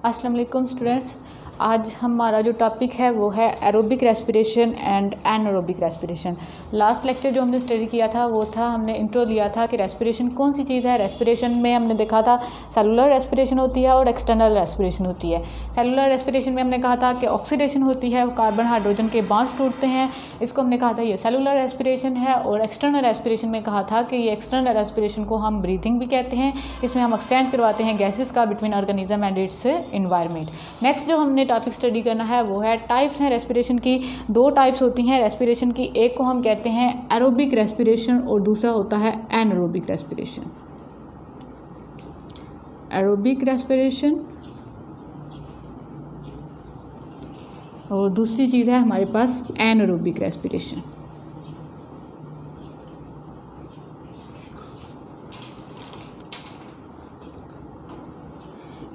अस्सलाम वालेकुम स्टूडेंट्स। आज हमारा जो टॉपिक है वो है aerobic respiration and anaerobic respiration. Last lecture जो हमने स्टडी किया था वो था, हमने इंट्रो दिया था कि रेस्पिरेशन कौन सी चीज़ है। रेस्पिरेशन में हमने देखा था सेलुलर रेस्पिरेशन होती है और एक्सटर्नल रेस्पिरेशन होती है। सेलुलर रेस्पिरेशन में हमने कहा था कि ऑक्सीडेशन होती है, कार्बन हाइड्रोजन के बॉन्ड्स टूटते हैं, इसको हमने कहा था ये सेलुलर रेस्पिरेशन है। और एक्सटर्नल रेस्पिरेशन में कहा था कि ये एक्सटर्नल रेस्पिरेशन को हम ब्रीथिंग भी कहते हैं, इसमें हम एक्सचेंज करवाते हैं गैसेस का between organism and it's environment. Next जो हमने टॉपिक स्टडी करना है वो है टाइप्स हैं रेस्पिरेशन की। दो टाइप्स होती हैं रेस्पिरेशन की, एक को हम कहते हैं एरोबिक रेस्पिरेशन और दूसरा होता है एनारोबिक रेस्पिरेशन। एरोबिक रेस्पिरेशन और दूसरी चीज़ है हमारे पास एनारोबिक रेस्पिरेशन।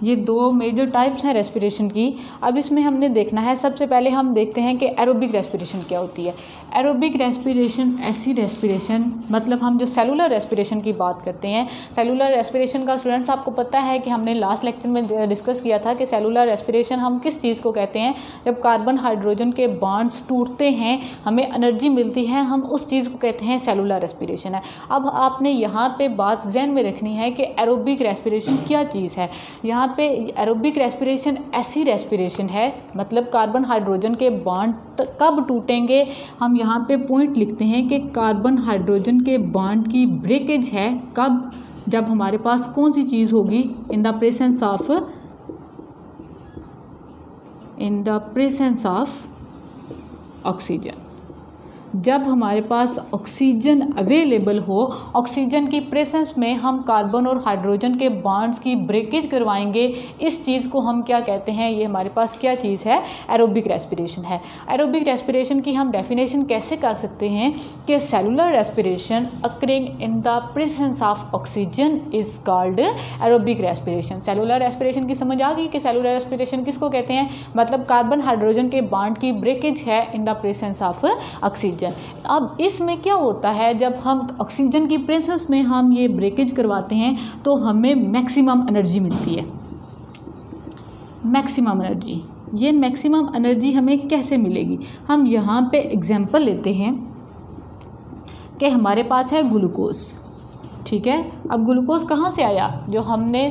ये दो मेजर टाइप्स हैं रेस्पिरेशन की। अब इसमें हमने देखना है, सबसे पहले हम देखते हैं कि एरोबिक रेस्पिरेशन क्या होती है। एरोबिक रेस्पिरेशन ऐसी रेस्पिरेशन, मतलब हम जो सेलुलर रेस्पिरेशन की बात करते हैं, सेलुलर रेस्पिरेशन का स्टूडेंट्स आपको पता है कि हमने लास्ट लेक्चर में डिस्कस किया था कि सेलुलर रेस्पिरेशन हम किस चीज़ को कहते हैं। जब कार्बन हाइड्रोजन के बॉन्ड्स टूटते हैं, हमें एनर्जी मिलती है, हम उस चीज़ को कहते हैं सेलुलर रेस्पिरेशन है। अब आपने यहाँ पे बात ज़हन में रखनी है कि एरोबिक रेस्पिरेशन क्या चीज़ है। यहाँ पे एरोबिक रेस्पिरेशन ऐसी रेस्पिरेशन है, मतलब कार्बन हाइड्रोजन के बॉन्ड कब टूटेंगे, हम यहाँ पे पॉइंट लिखते हैं कि कार्बन हाइड्रोजन के बॉन्ड की ब्रेकेज है कब, जब हमारे पास कौन सी चीज़ होगी, in the presence of oxygen. जब हमारे पास ऑक्सीजन अवेलेबल हो, ऑक्सीजन की प्रेजेंस में हम कार्बन और हाइड्रोजन के बॉन्ड्स की ब्रेकेज करवाएंगे, इस चीज़ को हम क्या कहते हैं, ये हमारे पास क्या चीज़ है, एरोबिक रेस्पिरेशन है। एरोबिक रेस्पिरेशन की हम डेफिनेशन कैसे कर सकते हैं कि cellular respiration occurring in the presence of oxygen is called aerobic respiration. Cellular respiration की समझ आ गई कि सेलुलर रेस्पिरेशन किसको कहते हैं, मतलब कार्बन हाइड्रोजन के बॉन्ड की ब्रेकेज है in the presence of oxygen. अब इसमें क्या होता है, जब हम ऑक्सीजन की प्रेजेंस में हम ये ब्रेकेज करवाते हैं तो हमें मैक्सिमम एनर्जी मिलती है। मैक्सिमम एनर्जी, ये मैक्सिमम एनर्जी हमें कैसे मिलेगी, हम यहाँ पे एग्जांपल लेते हैं कि हमारे पास है ग्लूकोज, ठीक है। अब ग्लूकोज कहाँ से आया, जो हमने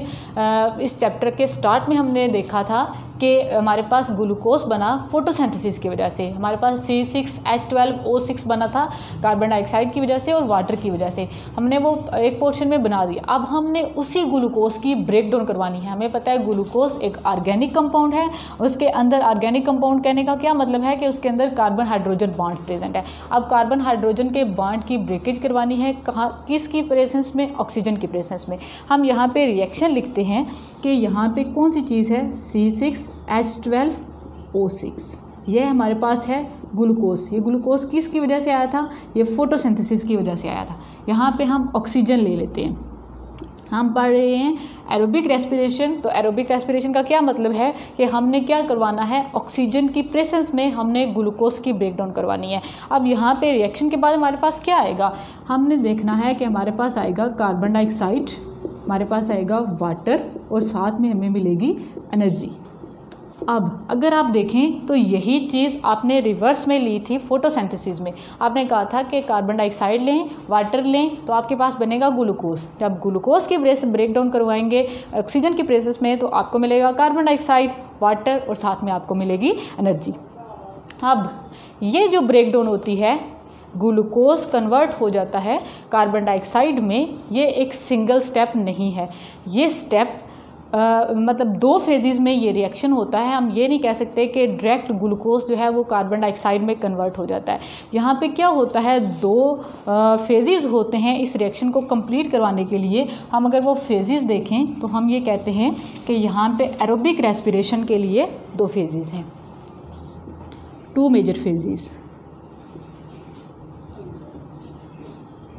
इस चैप्टर के स्टार्ट में हमने देखा था कि हमारे पास ग्लूकोज बना फोटोसिंथेसिस की वजह से। हमारे पास C6H12O6 बना था कार्बन डाइऑक्साइड की वजह से और वाटर की वजह से, हमने वो एक पोर्शन में बना दिया। अब हमने उसी ग्लूकोज की ब्रेक डाउन करवानी है। हमें पता है ग्लूकोज एक ऑर्गेनिक कंपाउंड है, उसके अंदर ऑर्गेनिक कंपाउंड कहने का क्या मतलब है कि उसके अंदर कार्बन हाइड्रोजन बॉन्ड प्रेजेंट है। अब कार्बन हाइड्रोजन के बॉन्ड की ब्रेकेज करवानी है, कहाँ, किसकी प्रेजेंस में, ऑक्सीजन की प्रेजेंस में। हम यहाँ पे रिएक्शन लिखते हैं कि यहाँ पे कौन सी चीज़ है, C6H12O6, ये हमारे पास है ग्लूकोज। ये ग्लूकोज किसकी वजह से आया था, ये फोटोसिंथेसिस की वजह से आया था। यहाँ पे हम ऑक्सीजन ले लेते हैं। हम पढ़ रहे हैं एरोबिक रेस्पिरेशन, तो एरोबिक रेस्पिरेशन का क्या मतलब है कि हमने क्या करवाना है, ऑक्सीजन की प्रेजेंस में हमने ग्लूकोज की ब्रेकडाउन करवानी है। अब यहाँ पे रिएक्शन के बाद हमारे पास क्या आएगा, हमने देखना है कि हमारे पास आएगा कार्बन डाइऑक्साइड, हमारे पास आएगा वाटर और साथ में हमें मिलेगी एनर्जी। अब अगर आप देखें तो यही चीज़ आपने रिवर्स में ली थी फोटोसिंथेसिस में। आपने कहा था कि कार्बन डाइऑक्साइड लें, वाटर लें, तो आपके पास बनेगा ग्लूकोज। जब ग्लूकोज की ब्रेक डाउन करवाएंगे ऑक्सीजन की प्रेजेंस में तो आपको मिलेगा कार्बन डाइऑक्साइड, वाटर और साथ में आपको मिलेगी एनर्जी। अब ये जो ब्रेक डाउन होती है, ग्लूकोज कन्वर्ट हो जाता है कार्बन डाइऑक्साइड में, ये एक सिंगल स्टेप नहीं है, ये स्टेप मतलब दो फेजेस में ये रिएक्शन होता है। हम ये नहीं कह सकते कि डायरेक्ट ग्लूकोज जो है वो कार्बन डाइऑक्साइड में कन्वर्ट हो जाता है। यहाँ पे क्या होता है, दो फेजेस होते हैं इस रिएक्शन को कंप्लीट करवाने के लिए। हम अगर वो फेजेस देखें तो हम ये कहते हैं कि यहाँ पे एरोबिक रेस्पिरेशन के लिए दो फेजेस हैं, टू मेजर फेजेस।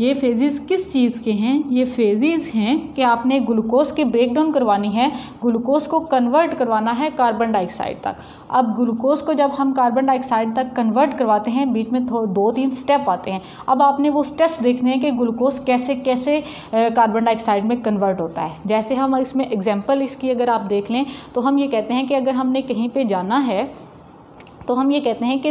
ये फेजेस किस चीज़ के हैं? ये फेजेस हैं कि आपने ग्लूकोज की ब्रेकडाउन करवानी है, ग्लूकोज को कन्वर्ट करवाना है कार्बन डाइऑक्साइड तक। अब ग्लूकोज को जब हम कार्बन डाइऑक्साइड तक कन्वर्ट करवाते हैं, बीच में 2-3 स्टेप आते हैं। अब आपने वो स्टेप्स देखने हैं कि ग्लूकोज कैसे कैसे कार्बन डाइऑक्साइड में कन्वर्ट होता है। जैसे हम इसमें एग्जांपल इसकी अगर आप देख लें तो हम ये कहते हैं कि अगर हमने कहीं पे जाना है तो हम ये कहते हैं कि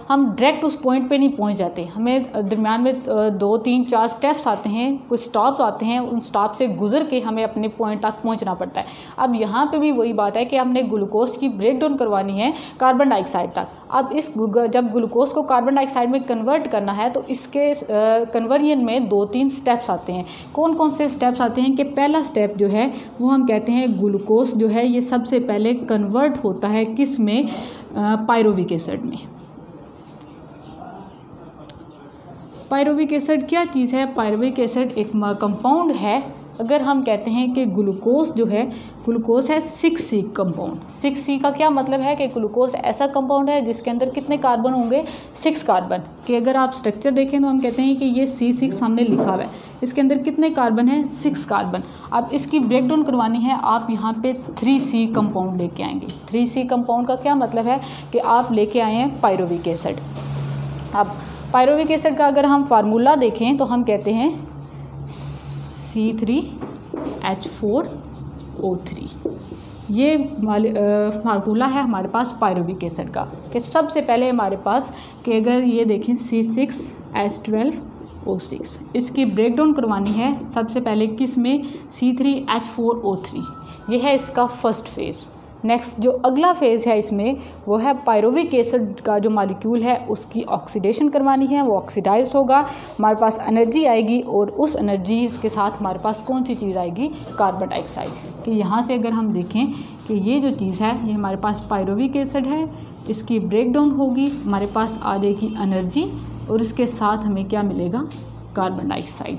हम डायरेक्ट उस पॉइंट पे नहीं पहुंच जाते, हमें दरम्यान में 2-3-4 स्टेप्स आते हैं, कुछ स्टॉप आते हैं, उन स्टॉप से गुजर के हमें अपने पॉइंट तक पहुंचना पड़ता है। अब यहाँ पे भी वही बात है कि हमने ग्लूकोज की ब्रेकडाउन करवानी है कार्बन डाइऑक्साइड तक। अब जब ग्लूकोज को कार्बन डाइऑक्साइड में कन्वर्ट करना है तो इसके कन्वर्जन में 2-3 स्टेप्स आते हैं। कौन कौन से स्टेप्स आते हैं कि पहला स्टेप जो है वो हम कहते हैं ग्लूकोज जो है ये सबसे पहले कन्वर्ट होता है किस में? पायरुविक एसिड में। पायरुविक एसिड क्या चीज़ है? पायरुविक एसिड एक कंपाउंड है। अगर हम कहते हैं कि ग्लूकोज जो है, ग्लूकोज है 6C कंपाउंड। 6C का क्या मतलब है कि ग्लूकोज ऐसा कंपाउंड है जिसके अंदर कितने कार्बन होंगे? 6 कार्बन। कि अगर आप स्ट्रक्चर देखें तो हम कहते हैं कि ये C6 सामने लिखा हुआ है, इसके अंदर कितने कार्बन है? 6 कार्बन। अब इसकी ब्रेकडाउन करवानी है, आप यहाँ पे 3C कंपाउंड लेके आएंगे। 3C कंपाउंड का क्या मतलब है कि आप लेके आए हैं पायरुविक एसिड। अब पायरुविक एसिड का अगर हम फार्मूला देखें तो हम कहते हैं C3H4O3। ये फार्मूला है हमारे पास पायरुविक एसिड का कि सबसे पहले हमारे पास कि अगर ये देखें C6H12O6, इसकी ब्रेकडाउन करवानी है सबसे पहले किस में? C3H4O3। ये है इसका फर्स्ट फेज़। नेक्स्ट जो अगला फेज़ है इसमें वो है पायरुविक एसिड का जो मॉलिक्यूल है उसकी ऑक्सीडेशन करवानी है, वो ऑक्सीडाइज्ड होगा, हमारे पास एनर्जी आएगी और उस एनर्जी के साथ हमारे पास कौन सी चीज़ आएगी? Carbon dioxide. कि यहाँ से अगर हम देखें कि ये जो चीज़ है ये हमारे पास पायरुविक एसिड है, इसकी ब्रेकडाउन होगी, हमारे पास आ जाएगी एनर्जी और इसके साथ हमें क्या मिलेगा? Carbon dioxide.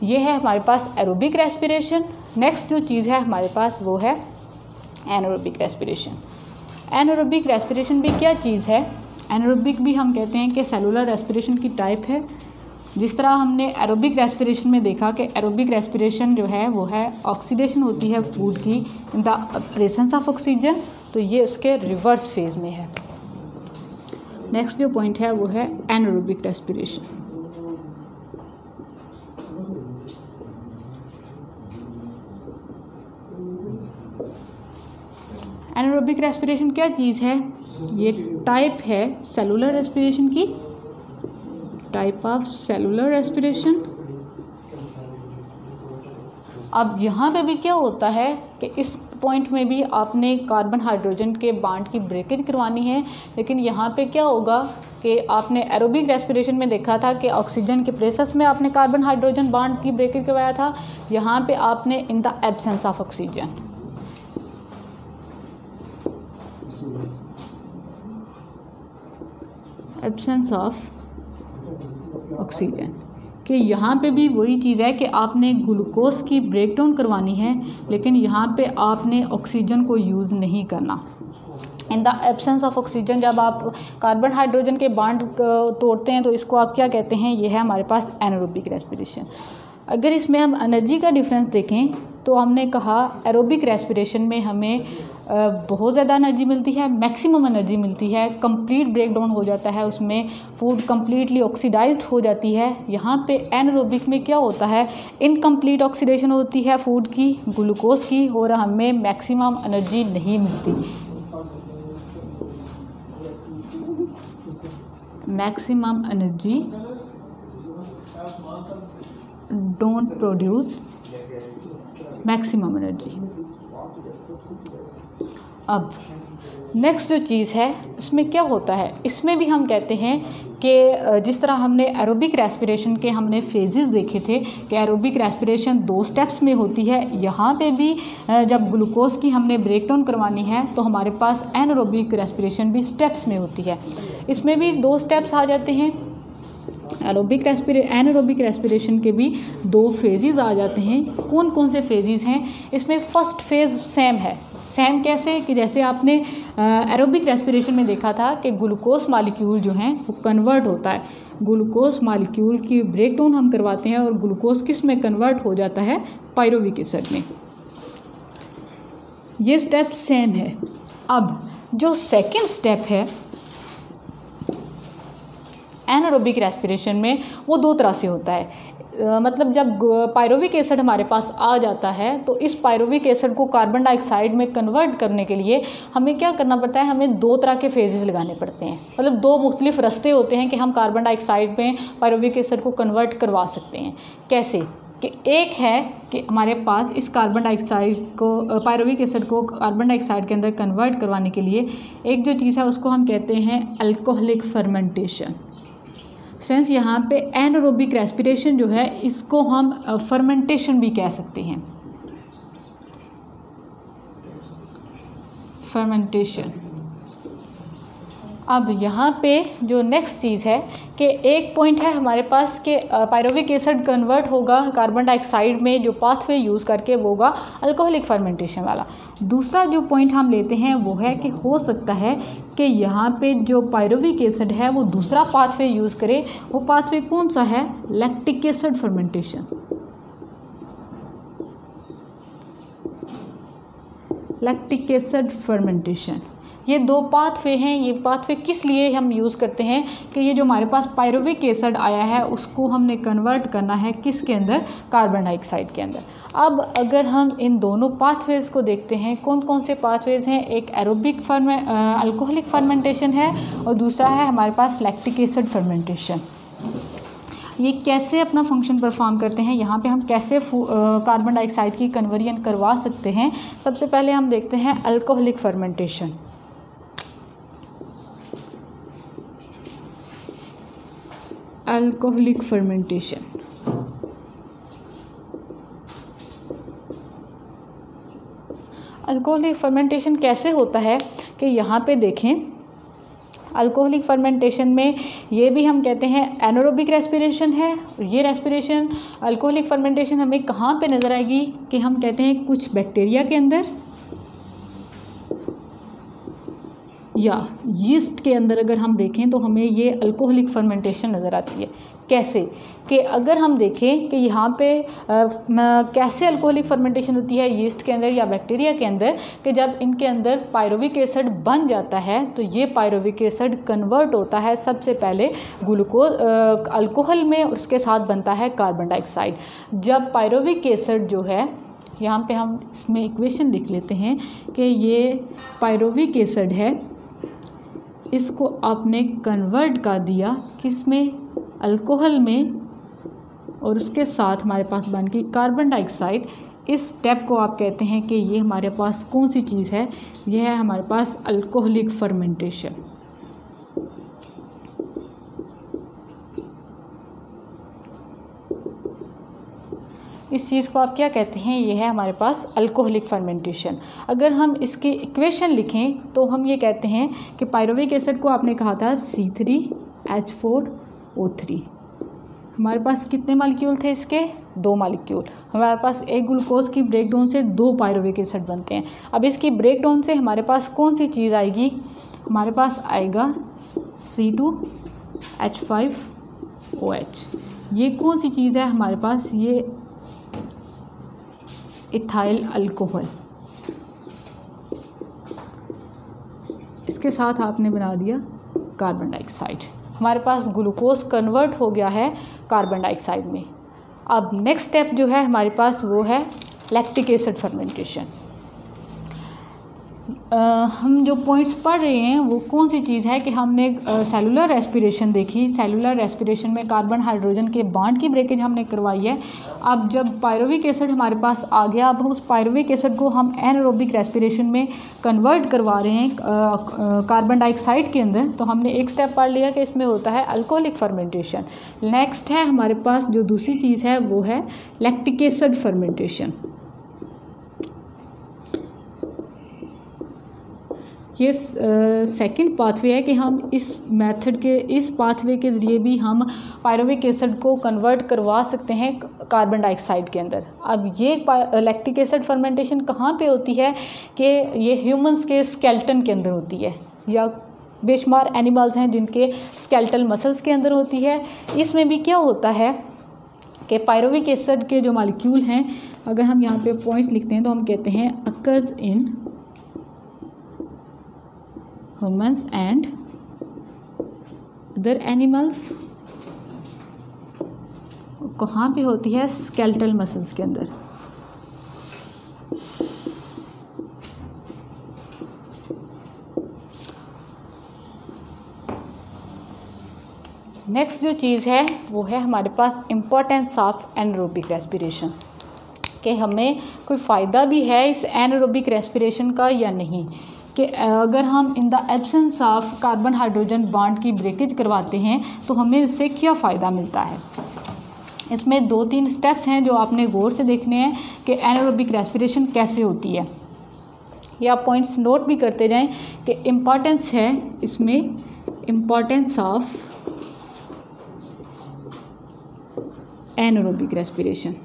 ये है हमारे पास एरोबिक रेस्पिरेशन। नेक्स्ट जो चीज़ है हमारे पास वो है एनारोबिक रेस्पिरेशन। एनारोबिक रेस्पिरेशन भी क्या चीज़ है? एनारोबिक भी हम कहते हैं कि सेलुलर रेस्पिरेशन की टाइप है। जिस तरह हमने एरोबिक रेस्पिरेशन में देखा कि एरोबिक रेस्पिरेशन जो है वो है ऑक्सीडेशन होती है फूड की in the presence of oxygen, तो ये उसके रिवर्स फेज में है। नेक्स्ट जो पॉइंट है वो है एनारोबिक रेस्पिरेशन। एनारोबिक रेस्पिरेशन क्या चीज़ है? ये टाइप है सेलुलर रेस्पिरेशन की, टाइप ऑफ सेलुलर रेस्पिरेशन। अब यहाँ पे भी क्या होता है कि इस पॉइंट में भी आपने कार्बन हाइड्रोजन के बॉन्ड की ब्रेकेज करवानी है, लेकिन यहाँ पे क्या होगा कि आपने एरोबिक रेस्पिरेशन में देखा था कि ऑक्सीजन के प्रेसेस में आपने कार्बन हाइड्रोजन बॉन्ड की ब्रेकेज करवाया था, यहाँ पे आपने in the absence of oxygen. Absence of oxygen कि यहाँ पे भी वही चीज़ है कि आपने ग्लूकोज की ब्रेकडाउन करवानी है, लेकिन यहाँ पे आपने ऑक्सीजन को यूज़ नहीं करना। In the absence of oxygen जब आप कार्बन हाइड्रोजन के बॉन्ड तोड़ते हैं तो इसको आप क्या कहते हैं? ये है हमारे पास एनारोबिक रेस्पिरेशन। अगर इसमें हम एनर्जी का डिफरेंस देखें तो हमने कहा एरोबिक रेस्पिरेशन में हमें बहुत ज़्यादा एनर्जी मिलती है, मैक्सिमम एनर्जी मिलती है, कंप्लीट ब्रेकडाउन हो जाता है, उसमें फूड कंप्लीटली ऑक्सीडाइज्ड हो जाती है। यहाँ पे एनारोबिक में क्या होता है? इनकम्प्लीट ऑक्सीडेशन होती है फूड की, ग्लूकोज की, और हमें मैक्सिमम एनर्जी नहीं मिलती। Maximum energy don't produce maximum energy. अब नेक्स्ट जो चीज़ है इसमें क्या होता है? इसमें भी हम कहते हैं कि जिस तरह हमने एरोबिक रेस्पिरेशन के हमने फेजेस देखे थे कि एरोबिक रेस्पिरेशन 2 स्टेप्स में होती है, यहाँ पे भी जब ग्लूकोज की हमने ब्रेकडाउन करवानी है तो हमारे पास एनारोबिक रेस्पिरेशन भी स्टेप्स में होती है। इसमें भी 2 स्टेप्स आ जाते हैं। एनारोबिक रेस्पिरेशन के भी 2 फेजेस आ जाते हैं। कौन कौन से फेजेस हैं? इसमें फर्स्ट फेज़ सेम है। सेम कैसे? कि जैसे आपने एरोबिक रेस्पिरेशन में देखा था कि ग्लूकोज मॉलिक्यूल जो हैं वो कन्वर्ट होता है, ग्लूकोज मॉलिक्यूल की ब्रेकडाउन हम करवाते हैं और ग्लूकोज किस में कन्वर्ट हो जाता है, पायरुविक एसिड में। ये स्टेप सेम है। अब जो सेकंड स्टेप है एनारोबिक रेस्पिरेशन में, वो दो तरह से होता है। मतलब जब पायरुविक एसिड हमारे पास आ जाता है तो इस पायरुविक एसिड को कार्बन डाइऑक्साइड में कन्वर्ट करने के लिए हमें क्या करना पड़ता है, हमें दो तरह के फेजेस लगाने पड़ते हैं। मतलब दो मुख्तलिफ रास्ते होते हैं कि हम कार्बन डाइऑक्साइड में पायरुविक एसिड को कन्वर्ट करवा सकते हैं। कैसे कि एक है कि हमारे पास इस कार्बन डाइऑक्साइड को, पायरुविक एसिड को कार्बन डाइऑक्साइड के अंदर कन्वर्ट करवाने के लिए एक जो चीज़ है उसको हम कहते हैं अल्कोहलिक फर्मेंटेशन। सेंस यहाँ पे एनारोबिक रेस्पिरेशन जो है इसको हम फर्मेंटेशन भी कह सकते हैं, फर्मेंटेशन। अब यहाँ पे जो नेक्स्ट चीज़ है कि एक पॉइंट है हमारे पास कि पायरुविक एसिड कन्वर्ट होगा कार्बन डाइऑक्साइड में, जो पाथवे यूज़ करके वो होगा अल्कोहलिक फर्मेंटेशन वाला। दूसरा जो पॉइंट हम लेते हैं वो है कि हो सकता है कि यहाँ पे जो पायरुविक एसिड है वो दूसरा पाथवे यूज़ करे। वो पाथवे कौन सा है, lactic acid fermentation. Lactic acid fermentation, ये दो पाथवे हैं। ये पाथवे किस लिए हम यूज़ करते हैं कि ये जो हमारे पास पायरुविक एसिड आया है उसको हमने कन्वर्ट करना है किसके अंदर, कार्बन डाइऑक्साइड के अंदर। अब अगर हम इन दोनों पाथवेज़ को देखते हैं, कौन कौन से पाथवेज़ हैं, एक एरोबिक अल्कोहलिक फर्मेंटेशन है और दूसरा है हमारे पास लैक्टिक एसिड फर्मेंटेशन। ये कैसे अपना फंक्शन परफॉर्म करते हैं, यहाँ पे हम कैसे कार्बन डाइऑक्साइड की कन्वर्जन करवा सकते हैं। सबसे पहले हम देखते हैं alcoholic fermentation. Alcoholic fermentation, alcoholic fermentation कैसे होता है कि यहाँ पे देखें, अल्कोहलिक फर्मेंटेशन में ये भी हम कहते हैं एनारोबिक रेस्पिरेशन है। और ये रेस्पिरेशन अल्कोहलिक फर्मेंटेशन हमें कहाँ पे नज़र आएगी कि हम कहते हैं कुछ बैक्टीरिया के अंदर या यीस्ट के अंदर अगर हम देखें तो हमें ये अल्कोहलिक फर्मेंटेशन नज़र आती है। कैसे कि अगर हम देखें कि यहाँ पे कैसे अल्कोहलिक फर्मेंटेशन होती है यीस्ट के अंदर या बैक्टीरिया के अंदर, कि जब इनके अंदर पायरुविक एसिड बन जाता है तो ये पायरुविक एसिड कन्वर्ट होता है सबसे पहले ग्लूकोज अल्कोहल में, उसके साथ बनता है कार्बन डाइऑक्साइड। जब पायरुविक एसिड जो है, यहाँ पे हम इसमें इक्वेशन लिख लेते हैं कि ये पायरुविक एसिड है, इसको आपने कन्वर्ट कर दिया किस में, अल्कोहल में, और उसके साथ हमारे पास बन गई कार्बन डाइऑक्साइड। इस स्टेप को आप कहते हैं कि ये हमारे पास कौन सी चीज़ है, यह है हमारे पास अल्कोहलिक फर्मेंटेशन। इस चीज़ को आप क्या कहते हैं, ये है हमारे पास अल्कोहलिक फर्मेंटेशन। अगर हम इसकी इक्वेशन लिखें तो हम ये कहते हैं कि पायरुविक एसिड को आपने कहा था C3H4O3। हमारे पास कितने मॉलिक्यूल थे इसके, 2 मॉलिक्यूल। हमारे पास एक ग्लूकोज की ब्रेकडाउन से 2 पायरुविक एसिड बनते हैं। अब इसकी ब्रेकडाउन से हमारे पास कौन सी चीज़ आएगी, हमारे पास आएगा C2H5OH। ये कौन सी चीज़ है हमारे पास, ये इथाइल अल्कोहल। इसके साथ आपने बना दिया कार्बन डाइऑक्साइड। हमारे पास ग्लूकोज कन्वर्ट हो गया है कार्बन डाइऑक्साइड में। अब नेक्स्ट स्टेप जो है हमारे पास वो है लैक्टिक एसिड फर्मेंटेशन। हम जो पॉइंट्स पढ़ रहे हैं वो कौन सी चीज़ है कि हमने सेलुलर रेस्पिरेशन देखी। सेलुलर रेस्पिरेशन में कार्बन हाइड्रोजन के बॉन्ड की ब्रेकेज हमने करवाई है। अब जब पायरुविक एसिड हमारे पास आ गया, अब उस पायरुविक एसिड को हम एनारोबिक रेस्पिरेशन में कन्वर्ट करवा रहे हैं कार्बन डाइऑक्साइड के अंदर। तो हमने एक स्टेप पढ़ लिया कि इसमें होता है अल्कोहलिक फर्मेंटेशन। नेक्स्ट है हमारे पास जो दूसरी चीज़ है वो है लैक्टिक एसिड फर्मेंटेशन। ये सेकंड पाथवे है कि हम इस मेथड के, इस पाथवे के ज़रिए भी हम पायरुविक एसिड को कन्वर्ट करवा सकते हैं कार्बन डाइऑक्साइड के अंदर। अब ये लैक्टिक एसिड फर्मेंटेशन कहाँ पे होती है कि ये ह्यूमंस के स्केलेटन के अंदर होती है, या बेशुमार एनिमल्स हैं जिनके स्केलेटल मसल्स के अंदर होती है। इसमें भी क्या होता है कि पायरुविक एसिड के जो मॉलिक्यूल हैं, अगर हम यहाँ पे पॉइंट्स लिखते हैं तो हम कहते हैं occurs in humans and other animals. कहाँ पे होती है? स्केलेटल मसल्स के अंदर। नेक्स्ट जो चीज़ है वो है हमारे पास इम्पोर्टेंस ऑफ एनारोबिक रेस्पिरेशन, कि हमें कोई फ़ायदा भी है इस एनारोबिक रेस्पिरेशन का या नहीं, कि अगर हम in the absence of carbon hydrogen bond की ब्रेकेज करवाते हैं तो हमें इससे क्या फ़ायदा मिलता है। इसमें 2-3 स्टेप्स हैं जो आपने गौर से देखने हैं कि एनारोबिक रेस्पिरेशन कैसे होती है। या पॉइंट्स नोट भी करते जाएं कि इम्पॉर्टेंस है इसमें, importance of anaerobic respiration.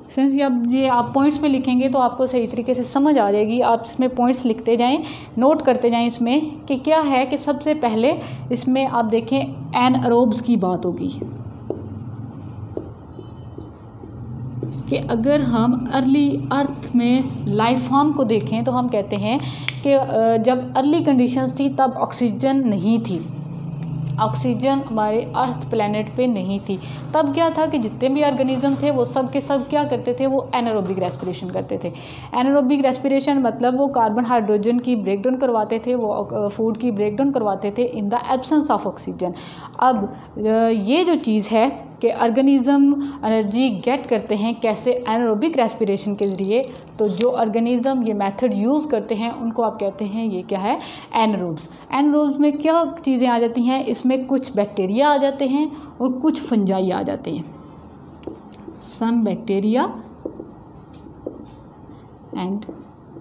Since ये आप पॉइंट्स में लिखेंगे तो आपको सही तरीके से समझ आ जाएगी। आप इसमें पॉइंट्स लिखते जाएं, नोट करते जाएं इसमें कि क्या है कि सबसे पहले इसमें आप देखें एनएरोब्स की बात होगी कि अगर हम अर्ली अर्थ में लाइफ फॉर्म को देखें तो हम कहते हैं कि जब अर्ली कंडीशंस थी तब ऑक्सीजन नहीं थी, ऑक्सीजन हमारे अर्थ प्लैनेट पे नहीं थी। तब क्या था कि जितने भी ऑर्गेनिज्म थे वो सब के सब क्या करते थे? वो एनारोबिक रेस्पिरेशन करते थे। एनारोबिक रेस्पिरेशन मतलब वो कार्बन हाइड्रोजन की ब्रेकडाउन करवाते थे, वो फूड की ब्रेकडाउन करवाते थे in the absence of oxygen. अब ये जो चीज़ है कि ऑर्गेनिज्म एनर्जी गेट करते हैं कैसे? एनारोबिक रेस्पिरेशन के ज़रिए। तो जो ऑर्गेनिज्म ये मेथड यूज़ करते हैं उनको आप कहते हैं ये क्या है? एनारोब्स। एनारोब्स में क्या चीज़ें आ जाती हैं? इसमें कुछ बैक्टीरिया आ जाते हैं और कुछ फंजाई आ जाते हैं। Some bacteria and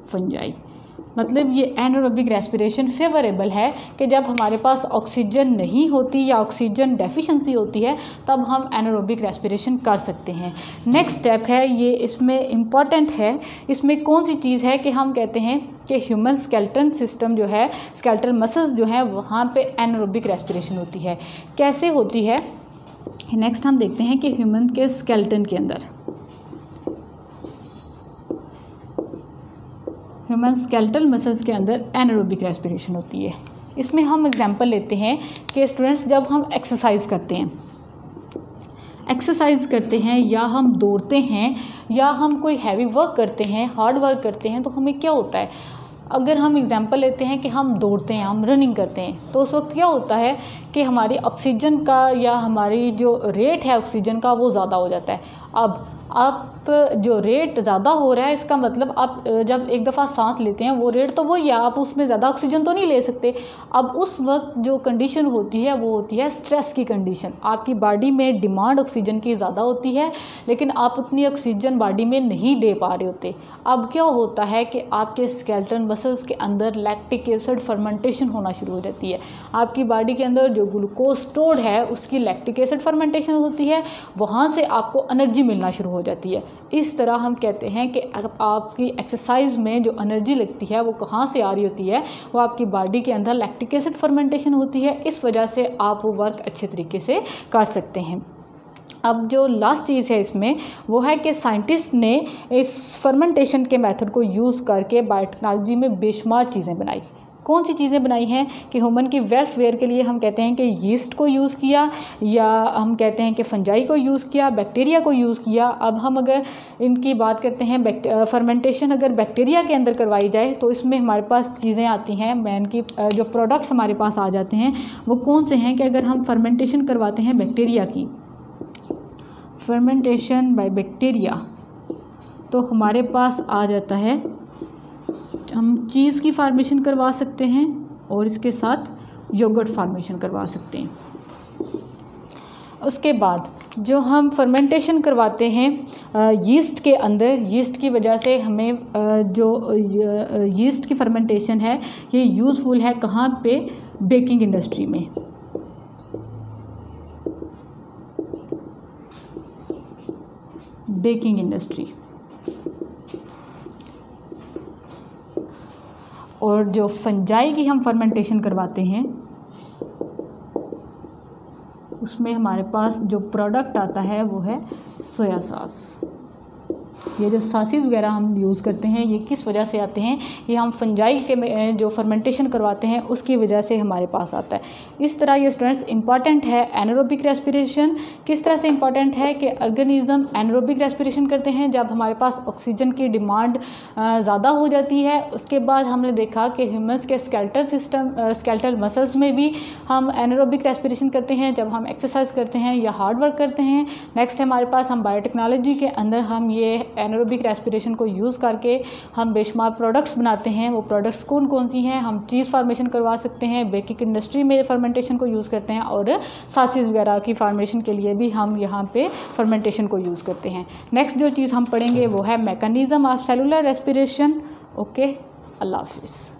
fungi. मतलब ये एनारोबिक रेस्पिरेशन फेवरेबल है कि जब हमारे पास ऑक्सीजन नहीं होती या ऑक्सीजन डेफिशिएंसी होती है तब हम एनारोबिक रेस्पिरेशन कर सकते हैं। नेक्स्ट स्टेप है ये, इसमें इम्पॉर्टेंट है। इसमें कौन सी चीज़ है कि हम कहते हैं कि ह्यूमन स्केलेटन सिस्टम जो है, स्केलेटल मसल्स जो हैं वहाँ पे एनारोबिक रेस्पिरेशन होती है। कैसे होती है? नेक्स्ट हम देखते हैं कि ह्यूमन के स्केलेटन के अंदर, ह्यूमन स्केलेटल मसल्स के अंदर एनारोबिक रेस्पिरेशन होती है। इसमें हम एग्जांपल लेते हैं कि स्टूडेंट्स जब हम एक्सरसाइज करते हैं या हम दौड़ते हैं या हम कोई हैवी वर्क करते हैं, हार्ड वर्क करते हैं तो हमें क्या होता है? अगर हम एग्जांपल लेते हैं कि हम दौड़ते हैं, हम रनिंग करते हैं तो उस वक्त क्या होता है कि हमारी ऑक्सीजन का या हमारी जो रेट है ऑक्सीजन का वो ज़्यादा हो जाता है। अब आप जो रेट ज़्यादा हो रहा है इसका मतलब आप जब एक दफ़ा सांस लेते हैं वो रेट तो वही है, आप उसमें ज़्यादा ऑक्सीजन तो नहीं ले सकते। अब उस वक्त जो कंडीशन होती है वो होती है स्ट्रेस की कंडीशन। आपकी बॉडी में डिमांड ऑक्सीजन की ज़्यादा होती है लेकिन आप उतनी ऑक्सीजन बॉडी में नहीं दे पा रहे होते। अब क्या होता है कि आपके स्केलेटन मसल्स के अंदर लैक्टिक एसिड फर्मेंटेशन होना शुरू हो जाती है। आपकी बॉडी के अंदर जो ग्लूकोज स्टोर्ड है उसकी लैक्टिक एसिड फर्मेंटेशन होती है, वहाँ से आपको एनर्जी मिलना शुरू हो जाती है। इस तरह हम कहते हैं कि आपकी एक्सरसाइज में जो एनर्जी लगती है वो कहाँ से आ रही होती है? वो आपकी बॉडी के अंदर लैक्टिक एसिड फर्मेंटेशन होती है। इस वजह से आप वो वर्क अच्छे तरीके से कर सकते हैं। अब जो लास्ट चीज़ है इसमें वो है कि साइंटिस्ट ने इस फर्मेंटेशन के मेथड को यूज़ करके बायोटेक्नोलॉजी में बेशुमार चीज़ें बनाई। कौन सी चीज़ें बनाई हैं कि ह्यूमन की वेलफेयर के लिए हम कहते हैं कि यीस्ट को यूज़ किया, या हम कहते हैं कि फंजाई को यूज़ किया, बैक्टीरिया को यूज़ किया। अब हम अगर इनकी बात करते हैं फर्मेंटेशन अगर बैक्टीरिया के अंदर करवाई जाए तो इसमें हमारे पास चीज़ें आती हैं, मैन की जो प्रोडक्ट्स हमारे पास आ जाते हैं वो कौन से हैं कि अगर हम फर्मेंटेशन करवाते हैं बैक्टीरिया की, फर्मेंटेशन बाय बैक्टीरिया, तो हमारे पास आ जाता है, हम चीज़ की फार्मेशन करवा सकते हैं और इसके साथ योगर्ट फार्मेशन करवा सकते हैं। उसके बाद जो हम फर्मेंटेशन करवाते हैं यीस्ट के अंदर, यीस्ट की वजह से हमें जो यीस्ट की फर्मेंटेशन है ये यूज़फुल है कहाँ पे? बेकिंग इंडस्ट्री में। बेकिंग इंडस्ट्री और जो फंजाई की हम फर्मेंटेशन करवाते हैं उसमें हमारे पास जो प्रोडक्ट आता है वो है सोया सॉस। ये जो सॉसेज वगैरह हम यूज़ करते हैं ये किस वजह से आते हैं, ये हम फंजाई के जो फर्मेंटेशन करवाते हैं उसकी वजह से हमारे पास आता है। इस तरह ये स्टूडेंट्स इंपॉर्टेंट है एनारोबिक रेस्पिरेशन। किस तरह से इंपॉर्टेंट है कि ऑर्गेनिज्म एनारोबिक रेस्पिरेशन करते हैं जब हमारे पास ऑक्सीजन की डिमांड ज़्यादा हो जाती है। उसके बाद हमने देखा कि ह्यूमन्स के स्केलेटल मसल्स में भी हम एनारोबिक रेस्पिरेशन करते हैं जब हम एक्सरसाइज करते हैं या हार्ड वर्क करते हैं। नेक्स्ट हमारे पास हम बायोटेक्नोलॉजी के अंदर हम ये एनारोबिक रेस्पिरेशन को यूज़ करके हम बेशुमार प्रोडक्ट्स बनाते हैं। वो प्रोडक्ट्स कौन कौन सी हैं, हम चीज़ फार्मेशन करवा सकते हैं, बेकिंग इंडस्ट्री में फर्मेंटेशन को यूज़ करते हैं और सॉसेज वगैरह की फार्मेशन के लिए भी हम यहाँ पे फर्मेंटेशन को यूज़ करते हैं। नेक्स्ट जो चीज़ हम पढ़ेंगे वो है mechanism of cellular respiration. Okay, अल्लाह हाफिज़।